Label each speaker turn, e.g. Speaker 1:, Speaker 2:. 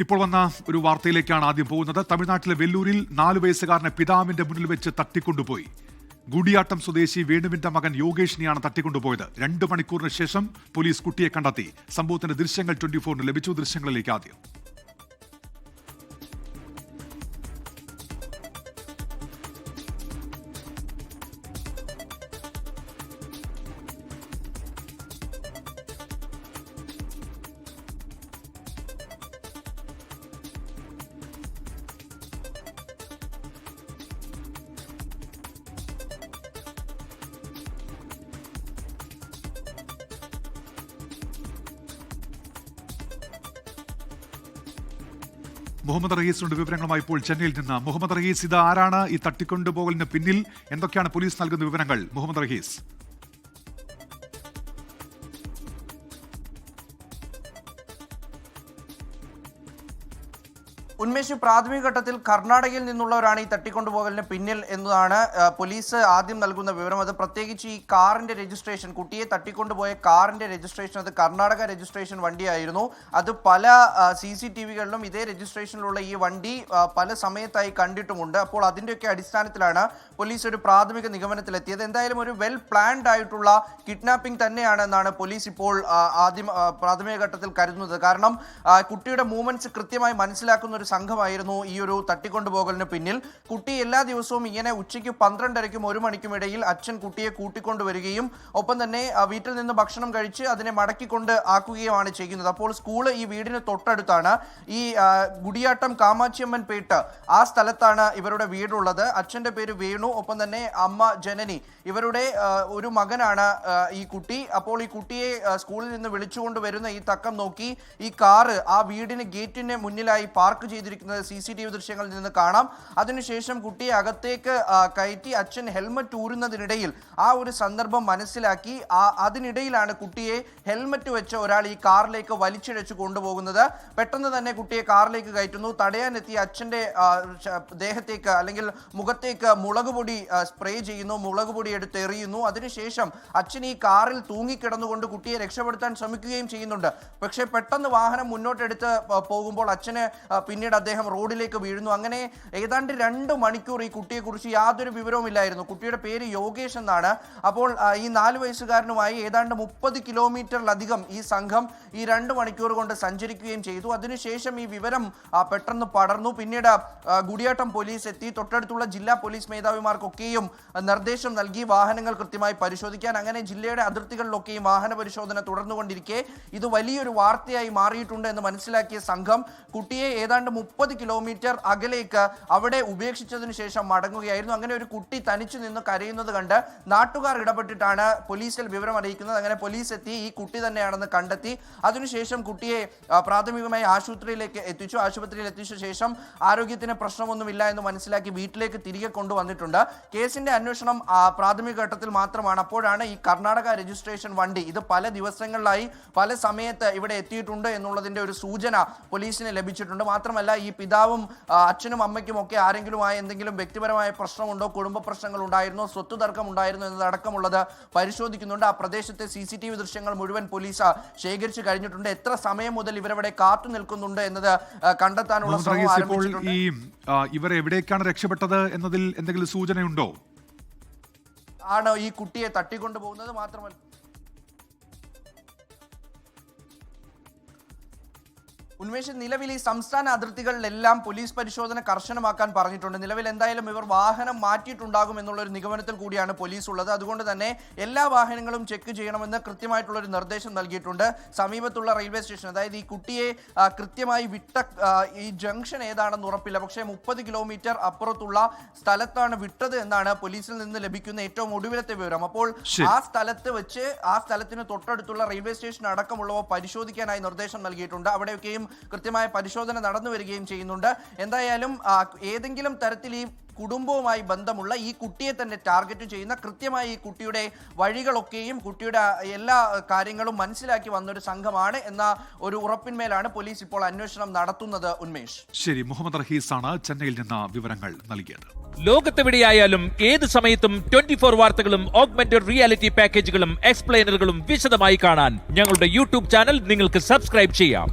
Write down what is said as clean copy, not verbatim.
Speaker 1: ഇപ്പോൾ വന്ന ഒരു വാർത്തയിലേക്കാണ് ആദ്യം പോകുന്നത്. തമിഴ്നാട്ടിലെ വെല്ലൂരിൽ 4 വയസ്സുകാരനെ പിതാവിന്റെ മുന്നിൽ വെച്ച് തട്ടിക്കൊണ്ടുപോയി. ഗുഡിയാട്ടം സ്വദേശി വേണുവിന്റെ മകൻ യോഗേഷിനെയാണ് തട്ടിക്കൊണ്ടുപോയത്. 2 മണിക്കൂറിന് ശേഷം പോലീസ് കുട്ടിയെ കണ്ടെത്തി. സംഭവത്തിന്റെ ദൃശ്യങ്ങൾ 24 ലഭിച്ചു. ദൃശ്യങ്ങളിലേക്ക് ആദ്യം. മുഹമ്മദ് റഹീസിന്റെ വിവരങ്ങളുമായി ഇപ്പോൾ ചെന്നൈയിൽ നിന്ന്. മുഹമ്മദ് റഹീസ്, ഇത് ആരാണ് ഈ തട്ടിക്കൊണ്ടുപോകലിന് പിന്നിൽ? എന്തൊക്കെയാണ് പോലീസ് നൽകുന്ന വിവരങ്ങൾ? മുഹമ്മദ് റഹീസ്.
Speaker 2: ഉന്മേഷ്, പ്രാഥമിക ഘട്ടത്തിൽ കർണാടകയിൽ നിന്നുള്ളവരാണ് ഈ തട്ടിക്കൊണ്ടുപോകലിന് പിന്നിൽ എന്നതാണ് പോലീസ് ആദ്യം നൽകുന്ന വിവരം. അത് പ്രത്യേകിച്ച് ഈ കാറിന്റെ രജിസ്ട്രേഷൻ, കുട്ടിയെ തട്ടിക്കൊണ്ടുപോയ കാറിന്റെ രജിസ്ട്രേഷൻ, അത് കർണാടക രജിസ്ട്രേഷൻ വണ്ടിയായിരുന്നു. അത് പല CCTVകളിലും ഇതേ രജിസ്ട്രേഷനിലുള്ള ഈ വണ്ടി പല സമയത്തായി കണ്ടിട്ടുമുണ്ട്. അപ്പോൾ അതിൻ്റെയൊക്കെ അടിസ്ഥാനത്തിലാണ് പോലീസ് ഒരു പ്രാഥമിക നിഗമനത്തിലെത്തിയത്. എന്തായാലും ഒരു വെൽ പ്ലാൻഡ് ആയിട്ടുള്ള കിഡ്നാപ്പിംഗ് തന്നെയാണ് എന്നാണ് പോലീസ് ഇപ്പോൾ ആദ്യം പ്രാഥമിക ഘട്ടത്തിൽ കരുതുന്നത്. കാരണം കുട്ടിയുടെ മൂവ്മെന്റ്സ് കൃത്യമായി മനസ്സിലാക്കുന്ന ഒരു സംഘമായിരുന്നു ഈ ഒരു തട്ടിക്കൊണ്ടുപോകലിന് പിന്നിൽ. കുട്ടി എല്ലാ ദിവസവും ഇങ്ങനെ ഉച്ചയ്ക്ക് 12:30ക്കും 1 മണിക്കും ഇടയിൽ അച്ഛൻ കുട്ടിയെ കൂട്ടിക്കൊണ്ടുവരികയും ഒപ്പം തന്നെ വീട്ടിൽ നിന്ന് ഭക്ഷണം കഴിച്ച് അതിനെ മടക്കിക്കൊണ്ട് ആക്കുകയുമാണ് ചെയ്യുന്നത്. അപ്പോൾ സ്കൂള് ഈ വീടിന് തൊട്ടടുത്താണ്. ഈ ഗുഡിയാട്ടം കാമാച്ചിയമ്മൻ പേട്ട്, ആ സ്ഥലത്താണ് ഇവരുടെ വീടുള്ളത്. അച്ഛൻ്റെ പേര് വേണു, ഒപ്പം തന്നെ അമ്മ ജനനി. ഇവരുടെ ഒരു മകനാണ് ഈ കുട്ടി. അപ്പോൾ ഈ കുട്ടിയെ സ്കൂളിൽ നിന്ന് വിളിച്ചുകൊണ്ട് വരുന്ന ഈ തക്കം നോക്കി ഈ കാറ് ആ വീടിന് ഗേറ്റിന് മുന്നിലായി പാർക്ക് ചെയ്തിരിക്കുന്നത് CCTV ദൃശ്യങ്ങളിൽ നിന്ന് കാണാം. അതിനുശേഷം കുട്ടിയെ അകത്തേക്ക് കയറ്റി അച്ഛൻ ഹെൽമറ്റ് ഊരുന്നതിനിടയിൽ ആ ഒരു സന്ദർഭം മനസ്സിലാക്കി അതിനിടയിലാണ് കുട്ടിയെ ഹെൽമറ്റ് വെച്ച ഒരാൾ ഈ കാറിലേക്ക് വലിച്ചിഴച്ചു കൊണ്ടുപോകുന്നത്. പെട്ടെന്ന് തന്നെ കുട്ടിയെ കാറിലേക്ക് കയറ്റുന്നു. തടയാനെത്തിയ അച്ഛൻ്റെ ദേഹത്തേക്ക് അല്ലെങ്കിൽ മുഖത്തേക്ക് മുളക് പൊടി സ്പ്രേ ചെയ്യുന്നു, മുളക് പൊടി എടുത്ത് എറിയുന്നു. അതിനുശേഷം അച്ഛൻ ഈ കാറിൽ തൂങ്ങിക്കിടന്നുകൊണ്ട് കുട്ടിയെ രക്ഷപ്പെടുത്താൻ ശ്രമിക്കുകയും ചെയ്യുന്നുണ്ട്. പക്ഷേ പെട്ടെന്ന് വാഹനം മുന്നോട്ടെടുത്ത് പോകുമ്പോൾ അച്ഛന് പിന്നീട് അദ്ദേഹം റോഡിലേക്ക് വീഴുന്നു. അങ്ങനെ ഏതാണ്ട് 2 മണിക്കൂർ ഈ കുട്ടിയെക്കുറിച്ച് യാതൊരു വിവരവുമില്ലായിരുന്നു. കുട്ടിയുടെ പേര് യോഗേഷ് എന്നാണ്. അപ്പോൾ ഈ 4 വയസ്സുകാരനുമായി ഏതാണ്ട് 30 കിലോമീറ്ററിലധികം ഈ സംഘം ഈ 2 മണിക്കൂർ കൊണ്ട് സഞ്ചരിക്കുകയും ചെയ്തു. അതിനുശേഷം ഈ വിവരം പെട്ടെന്ന് പടർന്നു. പിന്നീട് ഗുഡിയാട്ടം പോലീസ് എത്തി. തൊട്ടടുത്തുള്ള ജില്ലാ പോലീസ് മേധാവിമാർക്കൊക്കെയും നിർദ്ദേശം നൽകി വാഹനങ്ങൾ കൃത്യമായി പരിശോധിക്കാൻ. അങ്ങനെ ജില്ലയുടെ അതിർത്തികളിലൊക്കെയും വാഹന പരിശോധന തുടർന്നുകൊണ്ടിരിക്കെ ഇത് വലിയൊരു വാർത്തയായി മാറിയിട്ടുണ്ട് എന്ന് മനസ്സിലാക്കിയ സംഘം കുട്ടിയെ ഏതാണ്ട് 30 കിലോമീറ്റർ അകലേക്ക് അവിടെ ഉപേക്ഷിച്ചതിന് ശേഷം മടങ്ങുകയായിരുന്നു. അങ്ങനെ ഒരു കുട്ടി തനിച്ചു നിന്ന് കരയുന്നത് കണ്ട് നാട്ടുകാർ ഇടപെട്ടിട്ടാണ് പോലീസിൽ വിവരം അറിയിക്കുന്നത്. അങ്ങനെ പോലീസ് എത്തി ഈ കുട്ടി തന്നെയാണെന്ന് കണ്ടെത്തി. അതിനുശേഷം കുട്ടിയെ പ്രാഥമികമായി ആശുപത്രിയിൽ എത്തിച്ച ശേഷം ആരോഗ്യത്തിന് പ്രശ്നമൊന്നുമില്ല എന്ന് മനസ്സിലാക്കി വീട്ടിലേക്ക് തിരികെ കൊണ്ടുവന്നിട്ടുണ്ട്. കേസിന്റെ അന്വേഷണം പ്രാഥമിക ഘട്ടത്തിൽ മാത്രമാണ്. അപ്പോഴാണ് ഈ കർണാടക രജിസ്ട്രേഷൻ വണ്ടി ഇത് പല ദിവസങ്ങളിലായി പല സമയത്ത് ഇവിടെ എത്തിയിട്ടുണ്ട് എന്നുള്ളതിന്റെ ഒരു സൂചന പോലീസിന് ലഭിച്ചിട്ടുണ്ട്. മാത്രമല്ല ഈ പിതാവും അച്ഛനും അമ്മയ്ക്കും ഒക്കെ ആരെങ്കിലുമായി എന്തെങ്കിലും വ്യക്തിപരമായ പ്രശ്നമുണ്ടോ, കുടുംബ പ്രശ്നങ്ങൾ ഉണ്ടായിരുന്നോ, സ്വത്ത് തർക്കം ഉണ്ടായിരുന്നോ എന്നതടക്കമുള്ളത് പരിശോധിക്കുന്നുണ്ട്. ആ പ്രദേശത്തെ CCTV ദൃശ്യങ്ങൾ മുഴുവൻ പോലീസ് ശേഖരിച്ചു കഴിഞ്ഞിട്ടുണ്ട്. എത്ര സമയം മുതൽ ഇവരവിടെ കാത്തു നിൽക്കുന്നുണ്ട് എന്നത് കണ്ടെത്താനുള്ള ശ്രമം ആരംഭിച്ചിട്ടുണ്ട്.
Speaker 1: ഇവർ എവിടേക്കാണ് രക്ഷപ്പെട്ടത് എന്നതിൽ എന്തെങ്കിലും സൂചനയുണ്ടോ?
Speaker 2: ആണ് ഈ കുട്ടിയെ തട്ടിക്കൊണ്ടുപോകുന്നത്. മാത്രമല്ല ഉന്മേഷ്, നിലവിൽ ഈ സംസ്ഥാന അതിർത്തികളിലെല്ലാം പോലീസ് പരിശോധന കർശനമാക്കാൻ പറഞ്ഞിട്ടുണ്ട്. നിലവിൽ എന്തായാലും ഇവർ വാഹനം മാറ്റിയിട്ടുണ്ടാകും എന്നുള്ളൊരു നിഗമനത്തിൽ കൂടിയാണ് പോലീസ് ഉള്ളത്. അതുകൊണ്ട് തന്നെ എല്ലാ വാഹനങ്ങളും ചെക്ക് ചെയ്യണമെന്ന് കൃത്യമായിട്ടുള്ളൊരു നിർദ്ദേശം നൽകിയിട്ടുണ്ട്. സമീപത്തുള്ള റെയിൽവേ സ്റ്റേഷൻ, അതായത് ഈ കുട്ടിയെ കൃത്യമായി വിട്ട ഈ ജംഗ്ഷൻ ഏതാണെന്ന് ഉറപ്പില്ല, പക്ഷേ 30 കിലോമീറ്റർ അപ്പുറത്തുള്ള സ്ഥലത്താണ് വിട്ടത് എന്നാണ് പോലീസിൽ നിന്ന് ലഭിക്കുന്ന ഏറ്റവും ഒടുവിലത്തെ വിവരം. അപ്പോൾ ആ സ്ഥലത്ത് വെച്ച് ആ സ്ഥലത്തിന് തൊട്ടടുത്തുള്ള റെയിൽവേ സ്റ്റേഷൻ അടക്കമുള്ളവ പരിശോധിക്കാനായി നിർദ്ദേശം നൽകിയിട്ടുണ്ട്. അവിടെയൊക്കെയും കൃത്യമായ പരിശോധന നടന്നു വരികയും ചെയ്യുന്നുണ്ട്. എന്തായാലും ഏതെങ്കിലും തരത്തിൽ ഈ കുടുംബവുമായി ബന്ധമുള്ള ഈ കുട്ടിയെ തന്നെ ടാർഗറ്റ് ചെയ്യുന്ന കൃത്യമായി ഈ കുട്ടിയുടെ വഴികളൊക്കെയും കുട്ടിയുടെ എല്ലാ കാര്യങ്ങളും മനസ്സിലാക്കി വന്നൊരു സംഘമാണ് എന്ന ഒരു ഉറപ്പിന്മേലാണ് പോലീസ് ഇപ്പോൾ അന്വേഷണം നടത്തുന്നത്. ഉന്മേഷ്,
Speaker 1: ശരി. മുഹമ്മദ് റഹീസാണ് ചെന്നൈയിൽ നിന്ന് വിവരങ്ങൾ നൽകിയത്.
Speaker 3: ലോകത്തെവിടെയായാലും ഏത് സമയത്തും 24 വാർത്തകളും ഓഗ്മെന്റഡ് റിയാലിറ്റി പാക്കേജുകളും എക്സ്പ്ലെയിനറുകളും വിശദമായി കാണാൻ ഞങ്ങളുടെ YouTube ചാനൽ നിങ്ങൾക്ക് സബ്സ്ക്രൈബ് ചെയ്യാം.